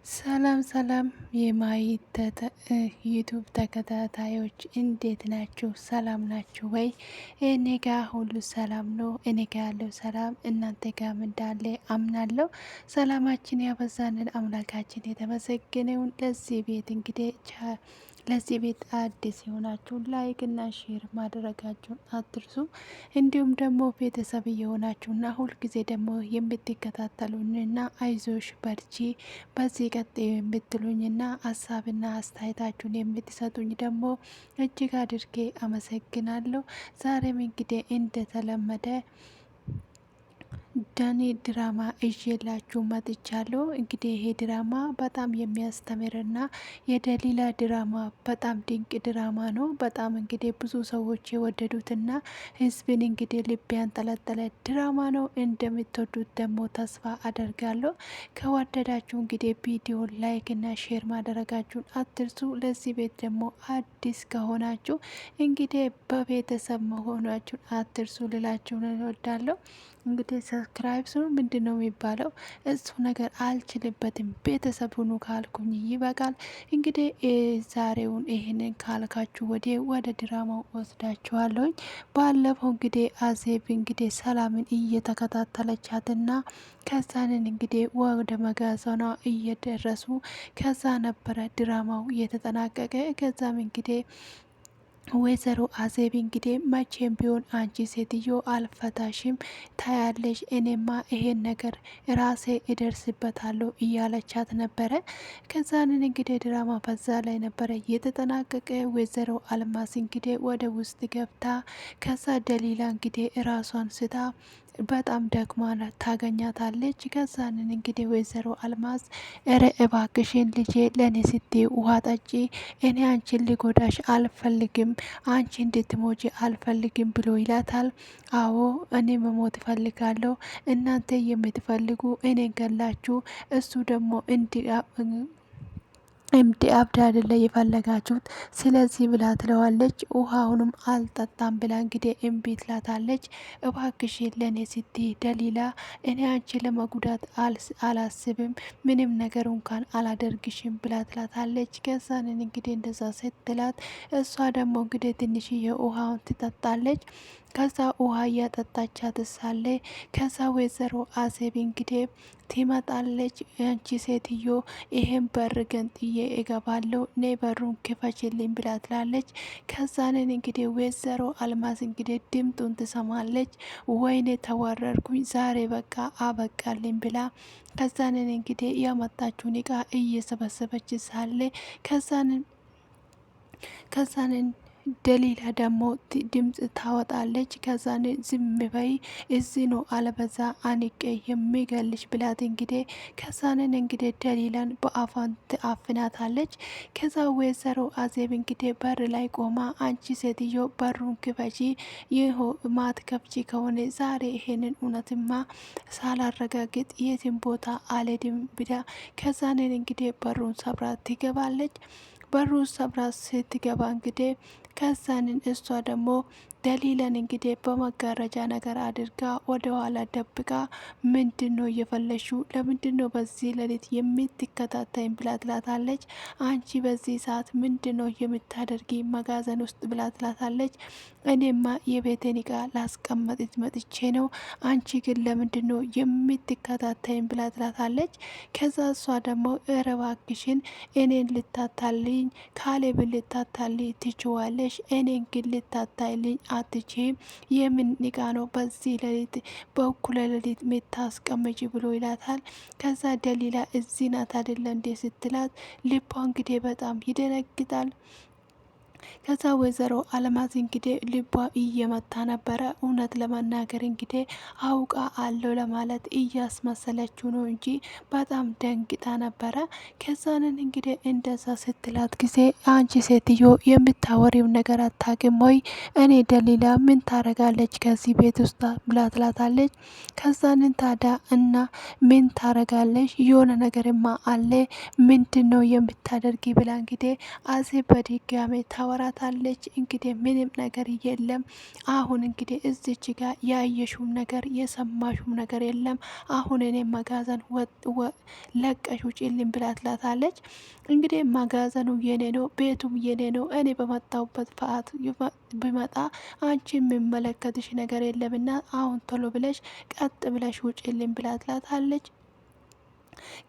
ሰላም ሰላም ዩቱብ ተከታታዮች እንዴት ናችሁ? ሰላም ናችሁ ወይ? እኔ ጋ ሁሉ ሰላም ነው። እኔ ጋ ያለው ሰላም እናንተ ጋም እንዳለ አምናለሁ። ሰላማችን ያበዛንን አምላካችን የተመሰገነውን። ለዚህ ቤት አዲስ የሆናችሁ ላይክ እና ሼር ማድረጋችሁን አትርሱ። እንዲሁም ደግሞ ቤተሰብ የሆናችሁና ሁልጊዜ ደግሞ የምትከታተሉንና አይዞሽ በርቺ በዚህ ቀጥ የምትሉኝና ሀሳብና አስተያየታችሁን የምትሰጡኝ ደግሞ እጅግ አድርጌ አመሰግናለሁ። ዛሬም እንግዲህ እንደተለመደ ዳኒ ድራማ እዤላችሁ መጥቻለሁ። እንግዲህ ይሄ ድራማ በጣም የሚያስተምርና የደሊላ ድራማ በጣም ድንቅ ድራማ ነው። በጣም እንግዲህ ብዙ ሰዎች የወደዱትና ህዝብን እንግዲህ ልብ ያንጠለጠለ ድራማ ነው። እንደምትወዱት ደግሞ ተስፋ አደርጋለሁ። ከወደዳችሁ እንግዲህ ቪዲዮ ላይክ እና ሼር ማድረጋችሁን አትርሱ። ለዚህ ቤት ደግሞ አዲስ ከሆናችሁ እንግዲህ በቤተሰብ መሆናችሁን አትርሱ ልላችሁ እወዳለሁ። እንግዲህ ሰብስክራይብ ስሩ ምንድን ነው የሚባለው? እሱ ነገር አልችልበትም። ቤተሰብ ሁኑ ካልኩኝ ይበቃል። እንግዲህ ዛሬውን ይህንን ካልካችሁ ወደ ድራማው ወስዳችኋለሁኝ። ባለፈው እንግዲህ አዜብ እንግዲህ ሰላምን እየተከታተለቻትና ከዛንን እንግዲህ ወደ መጋዘኗ እየደረሱ ከዛ ነበረ ድራማው እየተጠናቀቀ። ከዛም እንግዲህ ወይዘሮ አዜብ እንግዲህ መቼም ቢሆን አንቺ ሴትዮ አልፈታሽም ታያለሽ፣ እኔማ ይሄን ነገር ራሴ እደርስበታለሁ እያለቻት ነበረ። ከዛንን እንግዲህ ድራማ በዛ ላይ ነበረ የተጠናቀቀ። ወይዘሮ አልማዝ እንግዲህ ወደ ውስጥ ገብታ ከዛ ደሊላ እንግዲህ ራሷን ስታ በጣም ደክማ ታገኛታለች። ከዛንን እንግዲህ ወይዘሮ አልማዝ እረ እባክሽን ልጄ ለእኔ ስቴ ውሃ ጠጪ፣ እኔ አንቺን ሊጎዳሽ አልፈልግም፣ አንቺ እንድትሞጂ አልፈልግም ብሎ ይላታል። አዎ እኔ መሞት እፈልጋለሁ፣ እናንተ የምትፈልጉ እኔ ገላችሁ እሱ ደግሞ እምዲ አብዳ አይደለ የፈለጋችሁት፣ ስለዚህ ብላ ትለዋለች። ውሃውንም አልጠጣም ብላ እንግዲህ እምቢ ትላታለች። እባክሽ ለእኔ ስቲ ደሊላ፣ እኔ አንቺ ለመጉዳት አላስብም፣ ምንም ነገር እንኳን አላደርግሽም ብላ ትላታለች። ከዛንን እንግዲህ እንደዛ ስትላት እሷ ደግሞ እንግዲህ ትንሽዬ ውሃውን ትጠጣለች። ከዛ ውሃ እያጠጣቻት ሳለ ከዛ ወይዘሮ አዜብ እንግዲህ ትመጣለች። አንቺ ሴትዮ ይሄን በር ገንጥዬ እገባለሁ፣ ኔ በሩን ክፈችልኝ ብላ ትላለች። ከዛንን እንግዲህ ወይዘሮ አልማዝ እንግዲህ ድምጡን ትሰማለች። ወይኔ ተወረርኩኝ ዛሬ በቃ አበቃልኝ ብላ ከዛንን እንግዲህ ያመጣችውን እቃ እየሰበሰበች ሳለ ከዛንን ደሊላ ደግሞ ድምጽ ታወጣለች። ከዛን ዝም በይ እዚህ ነው አለበዛ አንቄ የሚገልሽ ብላት እንግዲህ ከዛንን እንግዲህ ደሊላን በአፋን አፍናታለች። ከዛ ወይዘሮ አዜብ እንግዲህ በር ላይ ቆማ አንቺ ሴትዮ በሩን ክፈቺ፣ ይህ ማት ከፍቺ ከሆነ ዛሬ ይሄንን እውነትማ ሳላረጋግጥ የትም ቦታ አልሄድም ብላ ከዛንን እንግዲህ በሩን ሰብራ ትገባለች። በሩ ሰብራ ስትገባ እንግዲህ ከዛንን እሷ ደግሞ ደሊለን እንግዲህ በመጋረጃ ነገር አድርጋ ወደ ኋላ ደብቃ ምንድን ነው እየፈለሹ፣ ለምንድን ነው በዚህ ሌሊት የምትከታተይኝ ብላ ትላታለች። አንቺ በዚህ ሰዓት ምንድን ነው የምታደርጊ መጋዘን ውስጥ ብላ ትላታለች። እኔማ የቤቴን እቃ ላስቀመጥ መጥቼ ነው፣ አንቺ ግን ለምንድን ነው የምትከታተይኝ ብላ ትላታለች። ከዛ እሷ ደግሞ እረ እባክሽን እኔን ልታታልኝ ካሌብን ልታታልኝ ትችዋለሽ፣ እኔን ግን ልታታልኝ አትችም። የምን እቃ ነው በዚህ ሌሊት በእኩለ ሌሊት የምታስቀምጪ ብሎ ይላታል። ከዛ ደሊላ እዚህ ናት አይደለ እንዴ ስትላት ልቧ እንግዲህ በጣም ይደነግጣል። ከዛ ወይዘሮ አልማዝ እንግዲህ ልቧ እየመታ ነበረ። እውነት ለመናገር እንግዲህ አውቃ አለው ለማለት እያስመሰለችው ነው እንጂ በጣም ደንግጣ ነበረ። ከዛንን እንግዲህ እንደዛ ስትላት ጊዜ አንቺ ሴትዮ የምታወሪው ነገር አታውቅም ወይ? እኔ ደሊላ ምን ታረጋለች ከዚህ ቤት ውስጥ ብላ ትላታለች። ከዛንን ታዳ እና ምን ታረጋለች? የሆነ ነገርማ አለ፣ ምንድን ነው የምታደርጊ ብላ እንግዲህ አዜብ በድጋሜ ታወ ታወራታለች። እንግዲህ ምንም ነገር የለም። አሁን እንግዲህ እዚች ጋር ያየሽውም ነገር የሰማሽውም ነገር የለም። አሁን እኔ መጋዘን ለቀሽ ውጪልኝ ብላ ትላታለች። እንግዲህ መጋዘኑ የኔ ነው፣ ቤቱም የኔ ነው። እኔ በመጣሁበት ሰዓት ብመጣ አንቺ የሚመለከትሽ ነገር የለምና አሁን ቶሎ ብለሽ ቀጥ ብለሽ ውጪልኝ ብላ ትላታለች።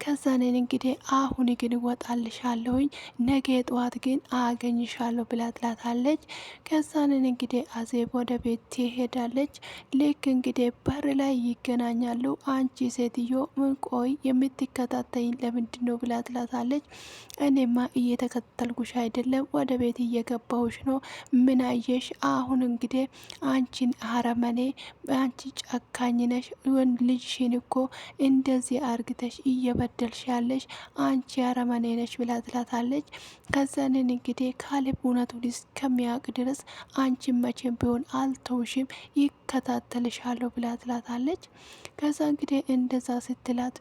ከዛኔን እንግዲህ አሁን ግን እወጣልሻለሁኝ ነገ ጠዋት ግን አገኝሻለሁ ብላ ትላታለች። ከዛንን እንግዲህ አዜብ ወደ ቤት ትሄዳለች። ልክ እንግዲህ በር ላይ ይገናኛሉ። አንቺ ሴትዮ ምን ቆይ የምትከታተይኝ ለምንድን ነው ብላ ትላታለች። እኔማ እየተከተልኩሽ አይደለም ወደ ቤት እየገባሁሽ ነው። ምን አየሽ? አሁን እንግዲህ አንቺን አረመኔ፣ አንቺ ጨካኝ ነሽ። ወንድ ልጅሽን እኮ እንደዚህ አርግተሽ እየበደልሽ ያለሽ አንቺ አረመኔ ነሽ ብላ ትላታለች። ከዛንን እንግዲህ ካሌብ እውነቱን እስከሚያውቅ ድረስ አንቺን መቼም ቢሆን አልተውሽም፣ ይከታተልሻለሁ ብላ ትላታለች። ከዛ እንግዲህ እንደዛ ስትላት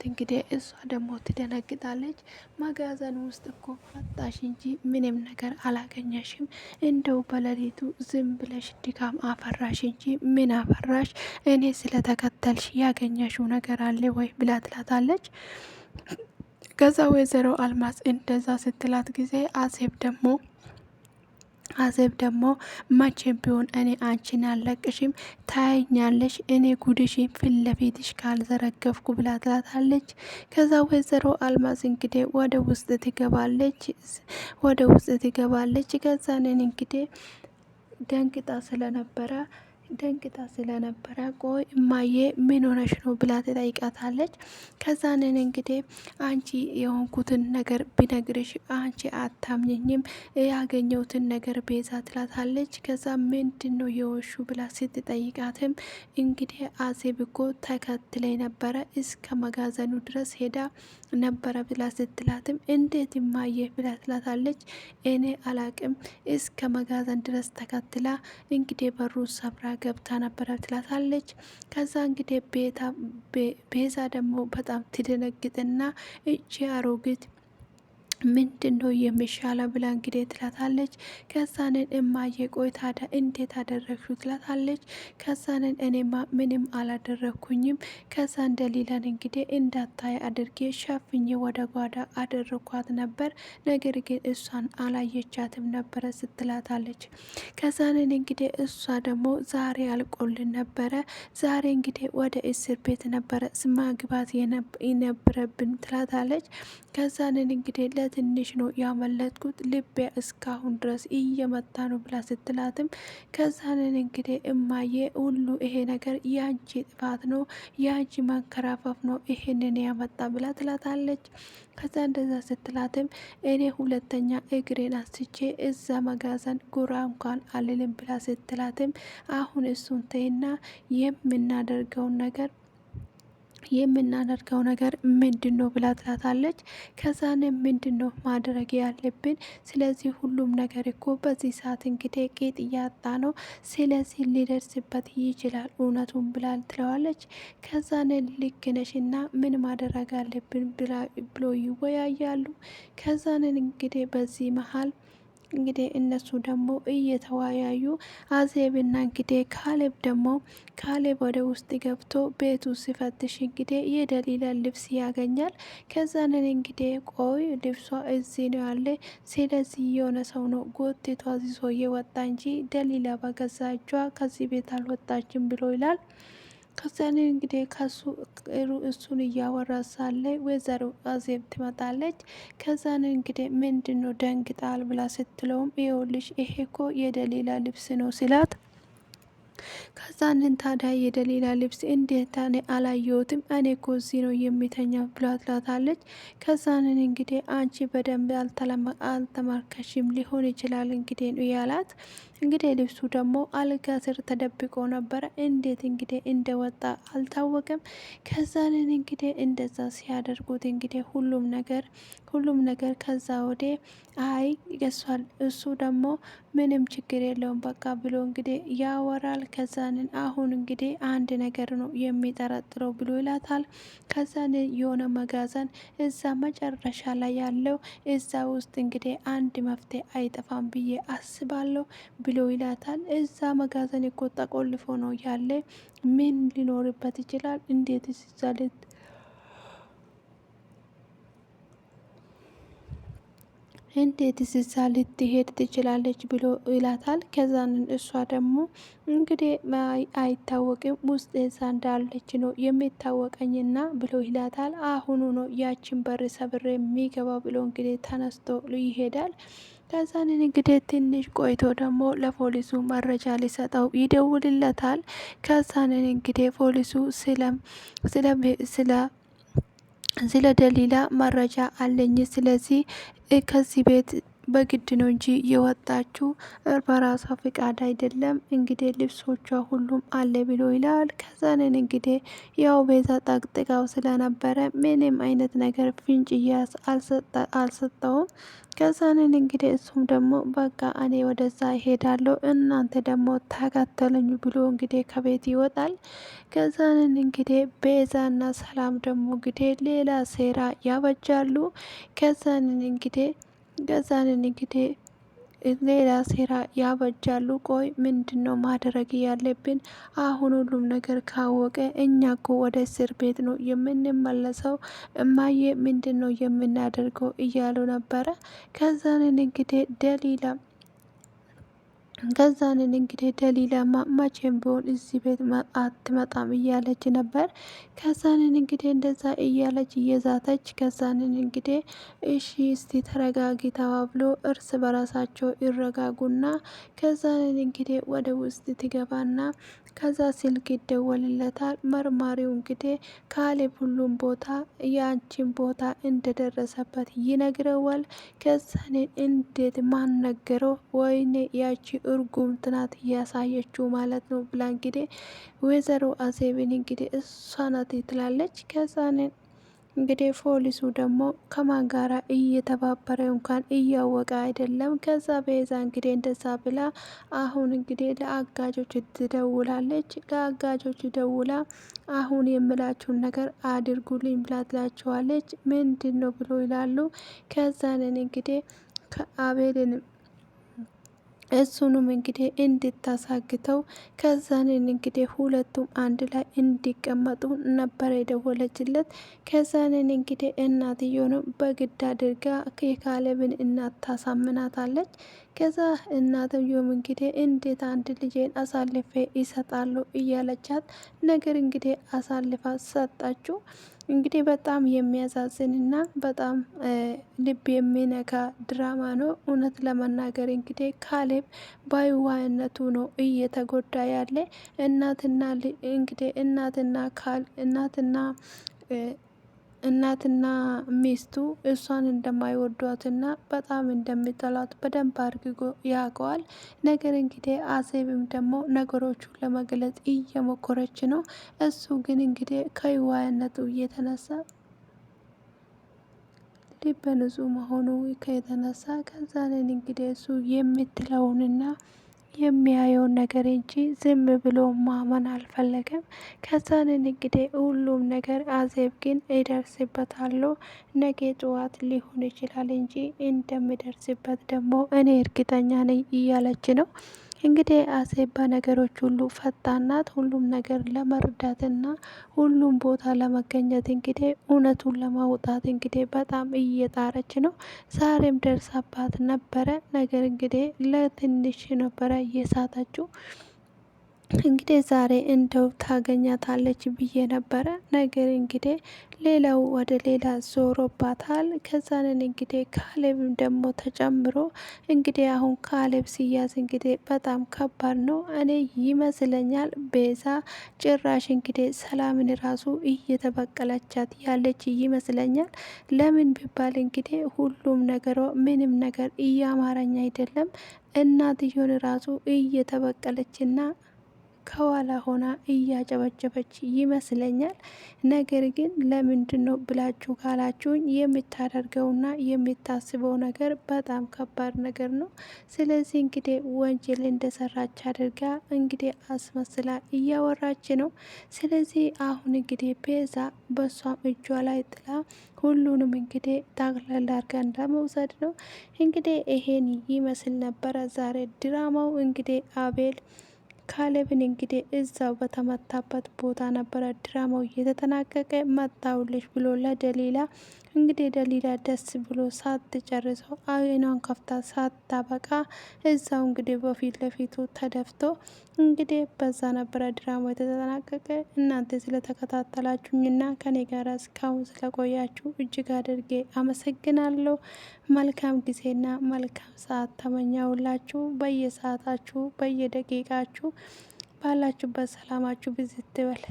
እንግዲህ እሷ ደግሞ ትደነግጣለች። መጋዘን ውስጥ እኮ ፈጣሽ እንጂ ምንም ነገር አላገኘሽም። እንደው በሌሊቱ ዝም ብለሽ ድካም አፈራሽ እንጂ ምን አፈራሽ? እኔ ስለተከተልሽ ያገኘሽው ነገር አለ ወይ ብላ ትላታለች። ከዛ ወይዘሮ አልማዝ እንደዛ ስትላት ጊዜ አዜብ ደግሞ መቼም ቢሆን እኔ አንቺን አልለቅሽም፣ ታያኛለሽ፣ እኔ ጉድሽን ፊት ለፊትሽ ካልዘረገፍኩ ብላ ትላታለች። ከዛ ወይዘሮ አልማዝ እንግዲህ ወደ ውስጥ ትገባለች። ከዛንን እንግዲህ ደንግጣ ስለነበረ ቆይ እማዬ ምን ሆነሽ ነው ብላ ትጠይቃታለች። ከዛንን እንግዲህ አንቺ የሆንኩትን ነገር ቢነግርሽ አንቺ አታምኘኝም፣ ያገኘሁትን ነገር ቤዛ ትላታለች። ከዛ ምንድን ነው የወሹ ብላ ስትጠይቃትም እንግዲህ አዜብ እኮ ተከትለኝ ነበረ እስከ መጋዘኑ ድረስ ሄዳ ነበረ ብላ ስትላትም እንዴት እማዬ ብላ ትላታለች። እኔ አላቅም እስከ መጋዘን ድረስ ተከትላ እንግዲህ በሩን ሰብራ ገብታ ነበረ ትላታለች። ከዛ እንግዲህ ቤዛ ደግሞ በጣም ትደነግጥና እቺ አሮጊት ምንድን ነው የሚሻለው ብላ እንግዲህ ትላታለች። ከዛንን እማዬ ቆይ ታዲያ እንዴት አደረግሹ ትላታለች። ከዛንን እኔማ ምንም አላደረግኩኝም። ከዛ እንደሌለን እንግዲህ እንዳታይ አድርጌ ሸፍኜ ወደ ጓዳ አደረኳት ነበር፣ ነገር ግን እሷን አላየቻትም ነበረ ስትላታለች። ከዛንን እንግዲህ እሷ ደግሞ ዛሬ አልቆልን ነበረ፣ ዛሬ እንግዲህ ወደ እስር ቤት ነበረ ማግባት የነበረብን ትላታለች። ከዛንን እንግዲህ ለትንሽ ነው ያመለጥኩት፣ ልቤ እስካሁን ድረስ እየመታ ነው ብላ ስትላትም ከዛንን እንግዲህ እማዬ ሁሉ ይሄ ነገር ያንቺ ጥፋት ነው፣ ያንቺ ማንከራፈፍ ነው ይሄንን ያመጣ ብላ ትላታለች። ከዛ እንደዛ ስትላትም እኔ ሁለተኛ እግሬን አንስቼ እዛ መጋዘን ጉራ እንኳን አልልም ብላ ስትላትም አሁን እሱን ተይና የምናደርገው ነገር ምንድን ነው ብላ ትላታለች። ከዛን ምንድን ነው ማድረግ ያለብን? ስለዚህ ሁሉም ነገር እኮ በዚህ ሰዓት እንግዲህ ቄጥ እያጣ ነው፣ ስለዚህ ሊደርስበት ይችላል እውነቱን ብላ ትለዋለች። ከዛን ልክ ነሽና ምን ማድረግ አለብን ብሎ ይወያያሉ። ከዛንን እንግዲህ በዚህ መሀል እንግዲህ እነሱ ደግሞ እየተወያዩ አዜብና እንግዲህ ካሌብ ወደ ውስጥ ገብቶ ቤቱ ሲፈትሽ እንግዲህ የደሊላ ልብስ ያገኛል። ከዛንን እንግዲህ ቆይ ልብሷ እዚህ ነው ያለ፣ ስለዚህ የሆነ ሰው ነው ጎትቷ ይዞ የወጣ እንጂ ደሊላ በገዛ እጇ ከዚህ ቤት አልወጣችም ብሎ ይላል። ከዛንን እንግዲህ እሱን እያወራ ሳለ ወይዘሮ አዜብ ትመጣለች። ከዛንን እንግዲህ ምንድን ነው ደንግጣል ብላ ስትለውም ይኸውልሽ ይሄ እኮ የደሊላ ልብስ ነው ሲላት፣ ከዛንን ታዲያ የደሊላ ልብስ እንዴት እኔ አላየሁትም፣ እኔ እኮ እዚህ ነው የሚተኛው ብላ ትላታለች። ከዛንን እንግዲህ አንቺ በደንብ አልተማርከሽም ሊሆን ይችላል እንግዲህ ያላት። እንግዲህ ልብሱ ደግሞ አልጋ ስር ተደብቆ ነበረ። እንዴት እንግዲህ እንደወጣ አልታወቀም። ከዛንን እንግዲህ እንደዛ ሲያደርጉት እንግዲህ ሁሉም ነገር ከዛ ወዴ አይ ገሷል። እሱ ደግሞ ምንም ችግር የለውም በቃ ብሎ እንግዲህ ያወራል። ከዛንን አሁን እንግዲህ አንድ ነገር ነው የሚጠረጥረው ብሎ ይላታል። ከዛን የሆነ መጋዘን እዛ መጨረሻ ላይ ያለው እዛ ውስጥ እንግዲህ አንድ መፍትሄ አይጠፋም ብዬ አስባለሁ ብሎ ይላታል። እዛ መጋዘን እኮ ተቆልፎ ነው ያለ ምን ሊኖርበት ይችላል? እንዴት ይዛለት እንዴት እዛ ልትሄድ ትችላለች ብሎ ይላታል። ከዛንን እሷ ደግሞ እንግዲህ አይታወቅም ውስጥ እዛ እንዳለች ነው የሚታወቀኝና ብሎ ይላታል። አሁኑ ነው ያችን በር ሰብሬ የሚገባ ብሎ እንግዲህ ተነስቶ ይሄዳል። ከዛንን እንግዲህ ትንሽ ቆይቶ ደግሞ ለፖሊሱ መረጃ ሊሰጠው ይደውልለታል። ከዛንን እንግዲህ ፖሊሱ ስለ ደሊላ መረጃ አለኝ። ስለዚህ ከዚህ ቤት በግድ ነው እንጂ የወጣችው በራሷ ፍቃድ አይደለም። እንግዲህ ልብሶቿ ሁሉም አለ ብሎ ይላል። ከዛንን እንግዲህ ያው ቤዛ ጠቅጥቃው ስለነበረ ምንም አይነት ነገር ፍንጭ አልሰጠውም። ከዛንን እንግዲህ እሱም ደግሞ በቃ እኔ ወደዛ ይሄዳለሁ እናንተ ደግሞ ተከተሉኝ ብሎ እንግዲህ ከቤት ይወጣል። ከዛንን እንግዲህ ቤዛና ሰላም ደግሞ እንግዲህ ሌላ ሴራ ያበጃሉ። ከዛንን እንግዲህ ሌላ ሴራ ያበጃሉ። ቆይ ምንድን ነው ማድረግ ያለብን? አሁን ሁሉም ነገር ካወቀ እኛ ኮ ወደ እስር ቤት ነው የምንመለሰው። እማዬ ምንድን ነው የምናደርገው እያሉ ነበረ። ከዛንን እንግዲህ ደሊላ መቼም ቢሆን እዚህ ቤት አትመጣም እያለች ነበር። ከዛንን እንግዲህ እንደዛ እያለች እየዛተች ከዛንን እንግዲህ እሺ እስቲ ተረጋጊ ተባብሎ እርስ በራሳቸው ይረጋጉና ከዛንን እንግዲህ ወደ ውስጥ ትገባና ከዛ ስልክ ይደወልለታል። መርማሪው እንግዲህ ካሌብ ሁሉም ቦታ የአንቺን ቦታ እንደደረሰበት ይነግረዋል። ከዛኔ እንዴት ማን ነገረው? ወይኔ ያቺ እርጉም ትናት እያሳየችው ማለት ነው ብላ እንግዲህ ወይዘሮ አዜብን እንግዲህ እሷ ናት ትላለች። ከዛኔ እንግዲህ ፖሊሱ ደግሞ ከማን ጋራ እየተባበረ እንኳን እያወቀ አይደለም። ከዛ ቤዛ እንግዲህ እንደዛ ብላ አሁን እንግዲህ ለአጋጆች ትደውላለች። ለአጋጆች ደውላ አሁን የምላችሁን ነገር አድርጉልኝ ብላ ትላቸዋለች። ምንድን ነው ብሎ ይላሉ። ከዛንን እንግዲህ ከአቤልን እሱንም እንግዲህ እንድታሳግተው ከዛንን እንግዲህ ሁለቱም አንድ ላይ እንዲቀመጡ ነበር የደወለችለት። ከዛንን እንግዲህ እናትየውንም በግድ አድርጋ የካሌብን እናት ታሳምናታለች። ከዛ እናትየውም እንግዲህ እንዴት አንድ ልጄን አሳልፌ ይሰጣሉ እያለቻት ነገር እንግዲህ አሳልፋ ሰጣችሁ። እንግዲህ በጣም የሚያሳዝንና በጣም ልብ የሚነካ ድራማ ነው። እውነት ለመናገር እንግዲህ ካሌብ በየዋህነቱ ነው እየተጎዳ ያለ። እንግዲህ እናትና ሚስቱ እሷን እንደማይወዷትና በጣም እንደሚጠላት በደንብ አድርጎ ያውቀዋል። ነገር እንግዲህ አዜብም ደግሞ ነገሮቹን ለመግለጽ እየሞከረች ነው። እሱ ግን እንግዲህ ከየዋህነቱ እየተነሳ ልበ ንጹህ መሆኑ የተነሳ ከዛንን እንግዲህ እሱ የምትለውንና የሚያየውን ነገር እንጂ ዝም ብሎ ማመን አልፈለገም። ከዛንን እንግዲህ ሁሉም ነገር አዜብ ግን ይደርስበታለሁ ነገ ጠዋት ሊሆን ይችላል እንጂ እንደሚደርስበት ደግሞ እኔ እርግጠኛ ነኝ እያለች ነው። እንግዲህ አዜብ በነገሮች ሁሉ ፈጣን ናት። ሁሉም ነገር ለመርዳትና ሁሉም ቦታ ለመገኘት እንግዲህ እውነቱን ለማውጣት እንግዲህ በጣም እየጣረች ነው። ዛሬም ደርሳባት ነበረ። ነገር እንግዲህ ለትንሽ ነበረ እየሳተችው። እንግዲህ ዛሬ እንደው ታገኛታለች ብዬ ነበረ። ነገር እንግዲህ ሌላው ወደ ሌላ ዞሮባታል። ከዛንን እንግዲህ ካሌብም ደግሞ ተጨምሮ እንግዲህ አሁን ካሌብ ሲያዝ እንግዲህ በጣም ከባድ ነው። እኔ ይመስለኛል ቤዛ ጭራሽ እንግዲህ ሰላምን ራሱ እየተበቀለቻት ያለች ይመስለኛል። ለምን ቢባል እንግዲህ ሁሉም ነገሯ ምንም ነገር እያማረኝ አይደለም። እናትየውን ራሱ እየተበቀለችና ከኋላ ሆና እያጨበጨበች ይመስለኛል። ነገር ግን ለምንድን ነው ብላችሁ ካላችሁኝ የምታደርገውና የምታስበው ነገር በጣም ከባድ ነገር ነው። ስለዚህ እንግዲህ ወንጀል እንደሰራች አድርጋ እንግዲህ አስመስላ እያወራች ነው። ስለዚህ አሁን እንግዲህ ቤዛ በሷም እጇ ላይ ጥላ ሁሉንም እንግዲህ ታግላላ አድርጋ እንደመውሰድ ነው። እንግዲህ ይሄን ይመስል ነበረ ዛሬ ድራማው። እንግዲህ አቤል ካሌብን እንግዲህ እዛው በተመታበት ቦታ ነበረ ድራማው እየተጠናቀቀ መጣውልሽ ብሎ ለደሊላ እንግዲህ ደሊላ ደስ ብሎ ሳትጨርሰው አይኗን ከፍታ ሳታበቃ እዛው እንግዲህ በፊት ለፊቱ ተደፍቶ እንግዲህ በዛ ነበረ ድራማው የተጠናቀቀ። እናንተ ስለተከታተላችሁኝና ከኔ ጋር እስካሁን ስለቆያችሁ እጅግ አድርጌ አመሰግናለሁ። መልካም ጊዜና መልካም ሰዓት ተመኛውላችሁ። በየሰዓታችሁ በየደቂቃችሁ ባላችሁበት ሰላማችሁ ብዝት ይበል።